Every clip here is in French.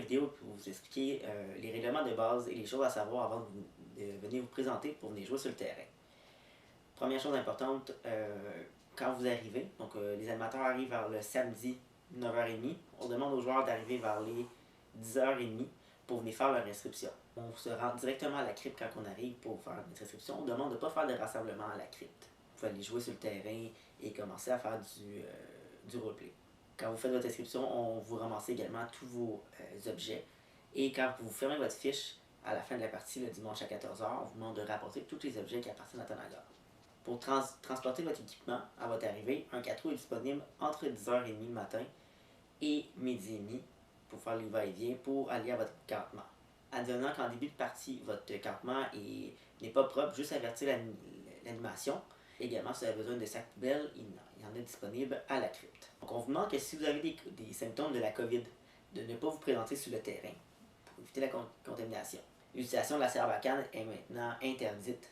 vidéo pour vous expliquer les règlements de base et les choses à savoir avant de venir vous présenter pour venir jouer sur le terrain. Première chose importante, quand vous arrivez, donc les animateurs arrivent vers le samedi 9h30, on demande aux joueurs d'arriver vers les 10h30 pour venir faire leur inscription. On se rend directement à la crypte quand on arrive pour faire notre inscription. On demande de ne pas faire de rassemblement à la crypte. Vous pouvez aller jouer sur le terrain et commencer à faire du roleplay. Quand vous faites votre inscription, on vous ramasse également tous vos objets. Et quand vous fermez votre fiche, à la fin de la partie, le dimanche à 14h, on vous demande de rapporter tous les objets qui appartiennent à Tanagar. Pour transporter votre équipement à votre arrivée, un 4 roues est disponible entre 10h30 le matin et midi et demi pour faire les va-et-vient pour aller à votre campement. Advenant qu'en début de partie, votre campement n'est pas propre, juste avertir l'animation. Également, si vous avez besoin de sacs poubelles, il y en a disponible à la crypte. Donc, on vous demande que si vous avez des symptômes de la COVID, de ne pas vous présenter sur le terrain pour éviter la contamination. L'utilisation de la sarbacane est maintenant interdite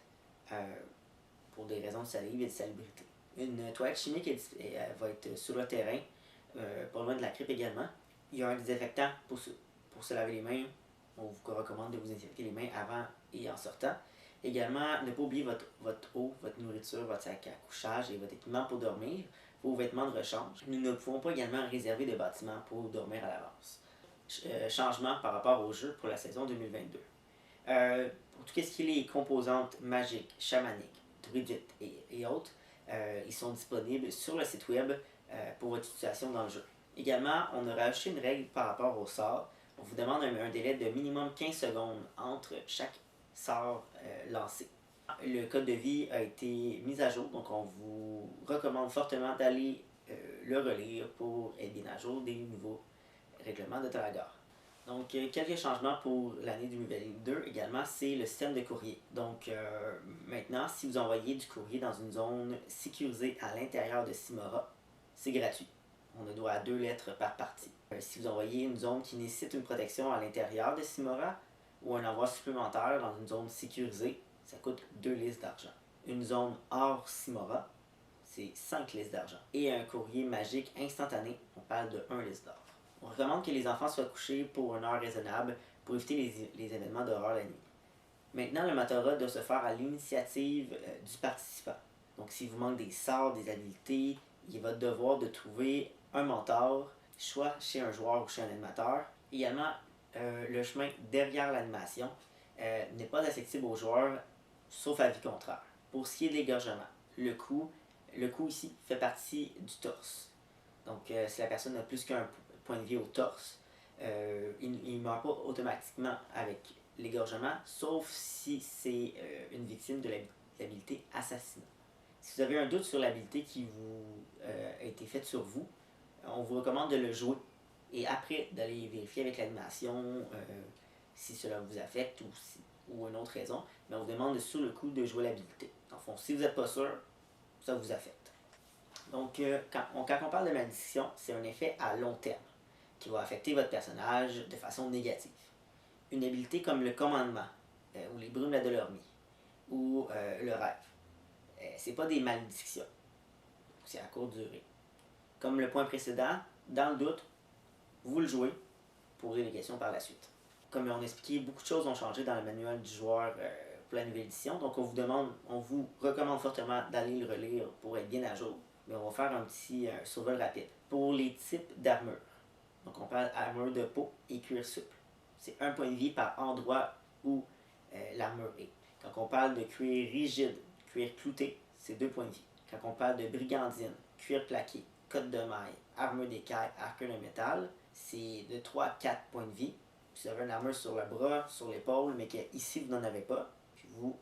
pour des raisons de salive et de salubrité. Une toilette chimique va être sur le terrain, pas loin de la crypte également. Il y a un désinfectant pour se laver les mains. On vous recommande de vous désinfecter les mains avant et en sortant. Également, ne pas oublier votre eau, votre nourriture, votre sac à couchage et votre équipement pour dormir, vos vêtements de rechange. Nous ne pouvons pas également réserver de bâtiments pour dormir à l'avance. Changement par rapport au jeu pour la saison 2022. Pour tout ce qui est les composantes magiques, chamaniques, druidiques et autres, ils sont disponibles sur le site web pour votre utilisation dans le jeu. Également, on a rajouté une règle par rapport au sort. On vous demande un délai de minimum 15 secondes entre chaque sort lancé. Le code de vie a été mis à jour, donc on vous recommande fortement d'aller le relire pour être bien à jour des nouveaux règlements de Tanagar. Donc, quelques changements pour l'année 2022 également, c'est le système de courrier. Donc, maintenant, si vous envoyez du courrier dans une zone sécurisée à l'intérieur de Simora, c'est gratuit. On a droit à 2 lettres par partie. Si vous envoyez une zone qui nécessite une protection à l'intérieur de Simora ou un envoi supplémentaire dans une zone sécurisée, ça coûte 2 listes d'argent. Une zone hors Simora, c'est 5 listes d'argent. Et un courrier magique instantané, on parle de 1 liste d'or. On recommande que les enfants soient couchés pour une heure raisonnable pour éviter les événements d'horreur la nuit. Maintenant, le mentorat doit se faire à l'initiative du participant. Donc, s'il vous manque des sorts, des habiletés, il est votre devoir de trouver un mentor, soit chez un joueur ou chez un animateur. Également, le chemin derrière l'animation n'est pas accessible aux joueurs, sauf à vie contraire. Pour ce qui est de l'égorgement, le coup ici fait partie du torse. Donc, si la personne a plus qu'un point de vie au torse, il ne meurt pas automatiquement avec l'égorgement, sauf si c'est une victime de l'habilité assassinat. Si vous avez un doute sur l'habilité qui a été faite sur vous, on vous recommande de le jouer et après d'aller vérifier avec l'animation si cela vous affecte ou une autre raison, mais on vous demande sur le coup de jouer l'habilité. En fond, si vous n'êtes pas sûr, ça vous affecte. Donc, quand on parle de malédiction, c'est un effet à long terme qui va affecter votre personnage de façon négative. Une habilité comme le commandement, ou les brumes de la Delormie, ou le rêve, c'est pas des malédictions, c'est à courte durée. Comme le point précédent, dans le doute, vous le jouez, posez des questions par la suite. Comme on a expliqué, beaucoup de choses ont changé dans le manuel du joueur pour la nouvelle édition, donc on vous recommande fortement d'aller le relire pour être bien à jour. Mais on va faire un petit survol rapide. Pour les types d'armure, donc on parle armure de peau et cuir souple. C'est 1 point de vie par endroit où l'armure est. Quand on parle de cuir rigide, cuir clouté, c'est 2 points de vie. Quand on parle de brigandine, cuir plaqué, cotte de maille, armure d'écaille, arcure de métal, c'est de 3 à 4 points de vie. Si vous avez une armure sur le bras, sur l'épaule, mais qu'ici vous n'en avez pas, puis vous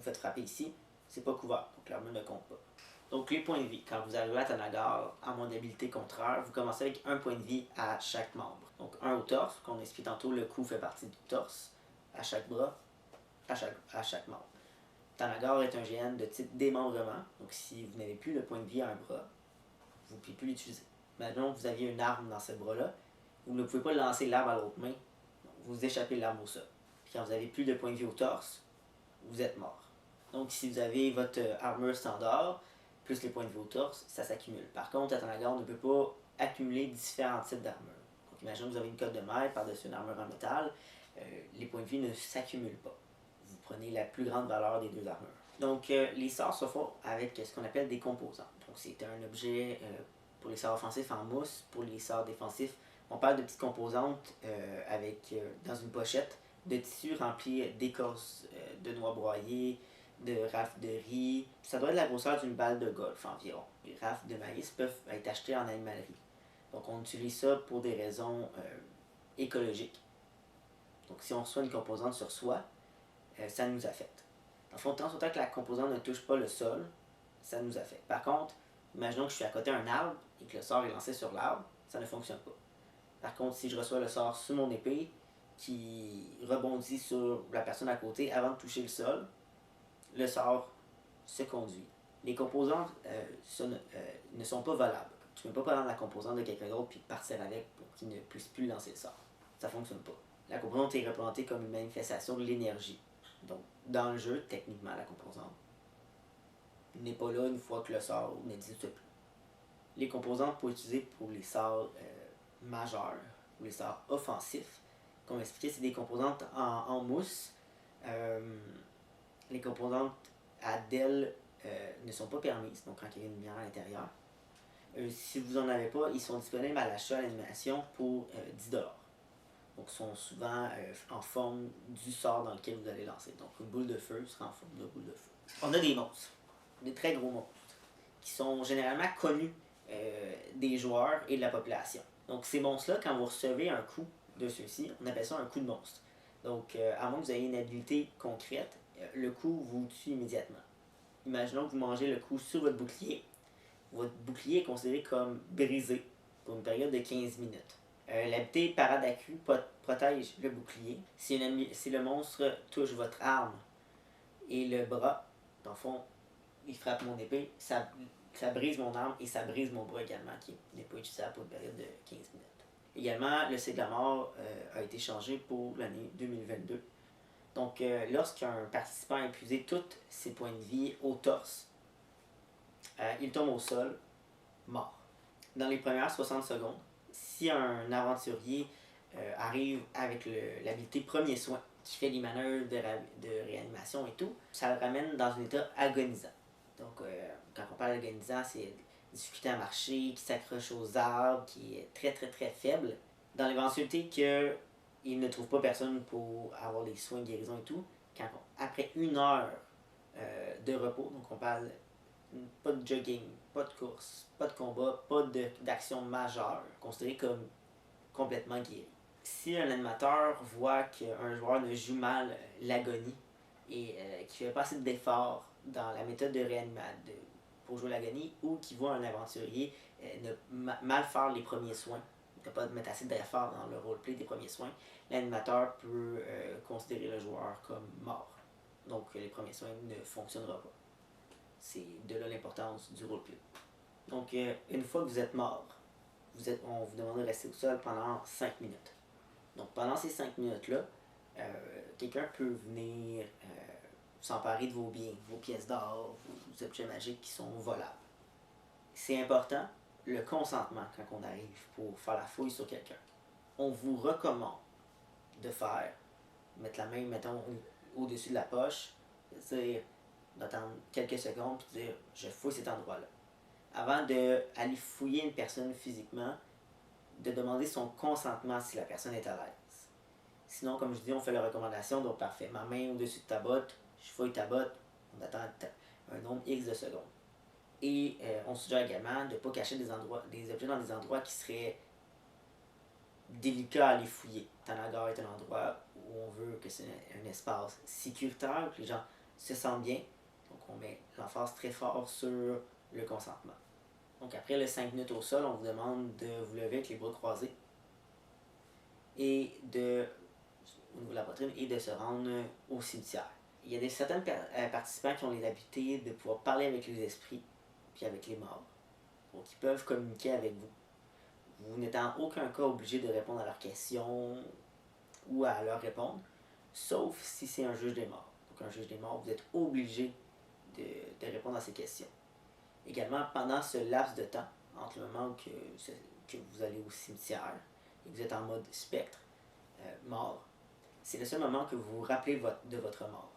faites frapper ici, c'est pas couvert, donc l'armure ne compte pas. Donc les points de vie, quand vous arrivez à Tanagar, à mon habilité contraire, vous commencez avec 1 point de vie à chaque membre. Donc 1 au torse, qu'on explique tantôt, le cou fait partie du torse, à chaque bras, à chaque membre. Tanagar est un GN de type démembrement, donc si vous n'avez plus le point de vie à un bras, vous ne pouvez plus l'utiliser. Maintenant, vous aviez une arme dans ce bras-là, vous ne pouvez pas lancer l'arme à l'autre main, vous échappez l'arme au sol. Puis quand vous n'avez plus de point de vie au torse, vous êtes mort. Donc si vous avez votre armure standard, plus les points de vie au torse, ça s'accumule. Par contre, à Tanagar, on ne peut pas accumuler différents types d'armure. Donc imaginons que vous avez une cote de maître par-dessus une armure en métal, les points de vie ne s'accumulent pas. Vous prenez la plus grande valeur des deux armures. Donc, les sorts se font avec ce qu'on appelle des composants. Donc, c'est un objet pour les sorts offensifs en mousse. Pour les sorts défensifs, on parle de petites composantes dans une pochette de tissu rempli d'écorce de noix broyées, de rafles de riz. Ça doit être la grosseur d'une balle de golf environ. Les rafles de maïs peuvent être achetées en animalerie. Donc, on utilise ça pour des raisons écologiques. Donc, si on reçoit une composante sur soi, ça nous affecte. En fond, tant que la composante ne touche pas le sol, ça nous affecte. Par contre, imaginons que je suis à côté d'un arbre et que le sort est lancé sur l'arbre, ça ne fonctionne pas. Par contre, si je reçois le sort sur mon épée, qui rebondit sur la personne à côté avant de toucher le sol, le sort se conduit. Les composantes ne sont pas valables. Tu ne peux pas prendre la composante de quelqu'un d'autre puis partir avec pour qu'il ne puisse plus lancer le sort. Ça ne fonctionne pas. La composante est représentée comme une manifestation de l'énergie. Donc, dans le jeu, techniquement, la composante n'est pas là une fois que le sort n'existe plus. Les composantes pour utiliser pour les sorts majeurs, ou les sorts offensifs, comme expliqué, c'est des composantes en mousse. Les composantes à DEL ne sont pas permises, donc quand il y a une lumière à l'intérieur. Si vous n'en avez pas, ils sont disponibles à l'achat à l'animation pour 10$. Donc, ils sont souvent en forme du sort dans lequel vous allez lancer. Donc, une boule de feu sera en forme de boule de feu. On a des monstres, des très gros monstres, qui sont généralement connus des joueurs et de la population. Donc, ces monstres-là, quand vous recevez un coup de ceux-ci, on appelle ça un coup de monstre. Donc, à moins que vous ayez une habileté concrète, le coup vous tue immédiatement. Imaginons que vous mangez le coup sur votre bouclier. Votre bouclier est considéré comme brisé pour une période de 15 minutes. L'habilité Parade accrue protège le bouclier. Si le monstre touche votre arme et le bras, dans le fond, il frappe mon épée, ça brise mon arme et ça brise mon bras également, qui n'est pas utilisable pour une période de 15 minutes. Également, le seuil de la mort a été changé pour l'année 2022. Donc, lorsqu'un participant a épuisé tous ses points de vie au torse, il tombe au sol, mort. Dans les premières 60 secondes, si un aventurier arrive avec l'habilité premier soin, qui fait les manœuvres de réanimation et tout, ça le ramène dans un état agonisant. Donc, quand on parle d'agonisant, c'est difficulté à marcher, qui s'accroche aux arbres, qui est très très très faible. Dans l'éventualité qu'il ne trouve pas personne pour avoir les soins de guérison et tout, après 1 heure de repos, donc on parle pas de jogging, pas de course, pas de combat, pas d'action majeure, considéré comme complètement guéri. Si un animateur voit qu'un joueur ne joue mal l'agonie et qu'il ne fait pas assez d'efforts dans la méthode de réanimation pour jouer l'agonie, ou qu'il voit un aventurier mal faire les premiers soins, ne pas mettre assez d'efforts dans le roleplay des premiers soins, l'animateur peut considérer le joueur comme mort. Donc les premiers soins ne fonctionneront pas. C'est de là l'importance du roleplay. Donc, une fois que vous êtes mort, on vous demande de rester au sol pendant 5 minutes. Donc, pendant ces 5 minutes-là, quelqu'un peut venir s'emparer de vos biens, vos pièces d'or, vos objets magiques qui sont volables. C'est important, le consentement quand on arrive pour faire la fouille sur quelqu'un. On vous recommande de mettre la main, mettons, au-dessus de la poche, dire d'attendre quelques secondes puis dire je fouille cet endroit-là. Avant d'aller fouiller une personne physiquement, de demander son consentement si la personne est à l'aise. Sinon, comme je dis, on fait la recommandation, donc parfait, ma main au-dessus de ta botte, je fouille ta botte, on attend un nombre X de secondes. Et on suggère également de ne pas cacher des objets dans des endroits qui seraient délicats à aller fouiller. Tanagar est un endroit où on veut que c'est un espace sécuritaire, que les gens se sentent bien. Donc on met l'emphase très fort sur le consentement. Donc après les 5 minutes au sol, on vous demande de vous lever avec les bras croisés et au niveau de la poitrine et de se rendre au cimetière. Il y a certains participants qui ont les habiletés de pouvoir parler avec les esprits puis avec les morts. Donc ils peuvent communiquer avec vous. Vous n'êtes en aucun cas obligé de répondre à leurs questions ou à leur répondre, sauf si c'est un juge des morts. Donc un juge des morts, vous êtes obligé de répondre à ces questions. Également, pendant ce laps de temps, entre le moment que vous allez au cimetière et vous êtes en mode spectre, mort, c'est le seul moment que vous vous rappelez de votre mort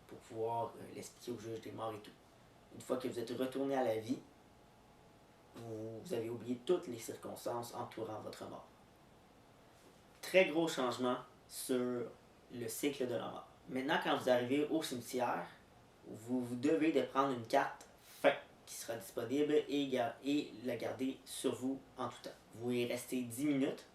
pour pouvoir l'expliquer au juge des morts et tout. Une fois que vous êtes retourné à la vie, vous avez oublié toutes les circonstances entourant votre mort. Très gros changement sur le cycle de la mort. Maintenant, quand vous arrivez au cimetière, vous devez de prendre une carte fin qui sera disponible et la garder sur vous en tout temps. Vous y restez 10 minutes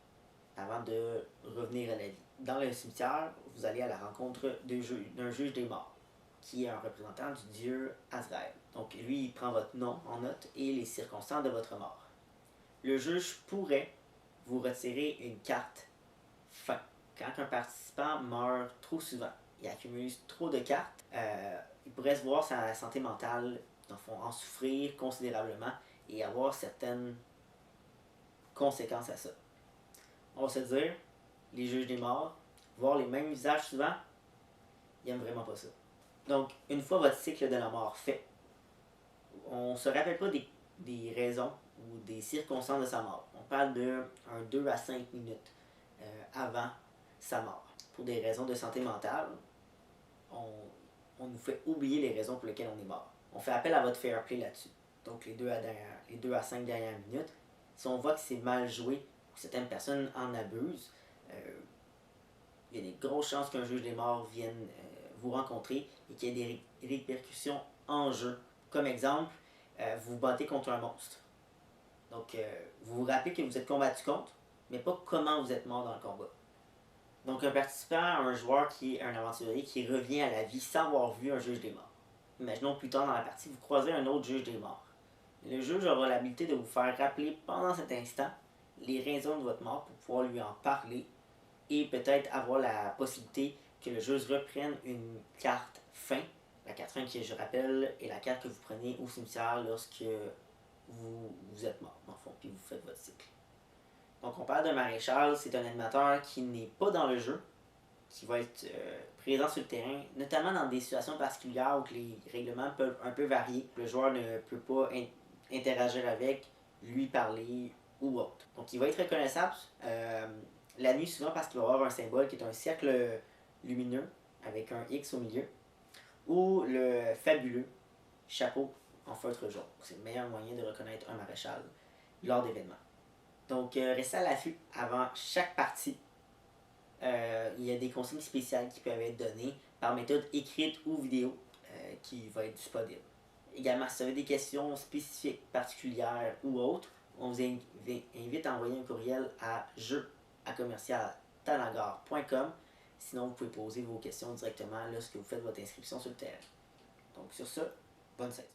avant de revenir à la vie. Dans le cimetière, vous allez à la rencontre d'un juge des morts, qui est un représentant du dieu Azraël. Donc lui, il prend votre nom en note et les circonstances de votre mort. Le juge pourrait vous retirer une carte fin. Quand un participant meurt trop souvent, il accumule trop de cartes, il pourrait se voir sa santé mentale en souffrir considérablement et avoir certaines conséquences à ça. On va se dire, les juges des morts, voir les mêmes visages souvent, ils n'aiment vraiment pas ça. Donc, une fois votre cycle de la mort fait, on ne se rappelle pas des raisons ou des circonstances de sa mort. On parle de 2 à 5 minutes avant sa mort. Pour des raisons de santé mentale, on nous fait oublier les raisons pour lesquelles on est mort. On fait appel à votre fair play là-dessus. Donc, les 2 à 5 dernières minutes, si on voit que c'est mal joué ou que certaines personnes en abusent, il y a des grosses chances qu'un juge des morts vienne vous rencontrer et qu'il y ait des répercussions en jeu. Comme exemple, vous vous battez contre un monstre. Donc, vous vous rappelez que vous êtes combattu contre, mais pas comment vous êtes mort dans le combat. Donc, un participant, un joueur qui est un aventurier qui revient à la vie sans avoir vu un juge des morts. Imaginons plus tard dans la partie, vous croisez un autre juge des morts. Le juge aura l'habilité de vous faire rappeler pendant cet instant les raisons de votre mort pour pouvoir lui en parler et peut-être avoir la possibilité que le juge reprenne une carte fin. La carte fin qui, je rappelle, est la carte que vous prenez au cimetière lorsque vous êtes mort, dans le fond, puis vous faites votre cycle. Donc on parle d'un maréchal, c'est un animateur qui n'est pas dans le jeu, qui va être présent sur le terrain, notamment dans des situations particulières où les règlements peuvent un peu varier. Le joueur ne peut pas interagir avec, lui parler ou autre. Donc il va être reconnaissable la nuit souvent parce qu'il va avoir un symbole qui est un cercle lumineux avec un X au milieu, ou le fabuleux chapeau en feutre jaune. C'est le meilleur moyen de reconnaître un maréchal lors d'événements. Donc, restez à l'affût avant chaque partie. Il y a des consignes spéciales qui peuvent être données par méthode écrite ou vidéo qui va être disponible. Également, si vous avez des questions spécifiques, particulières ou autres, on vous invite à envoyer un courriel à jeu@talangare.com. Sinon, vous pouvez poser vos questions directement lorsque vous faites votre inscription sur le terrain. Donc, sur ce, bonne saison.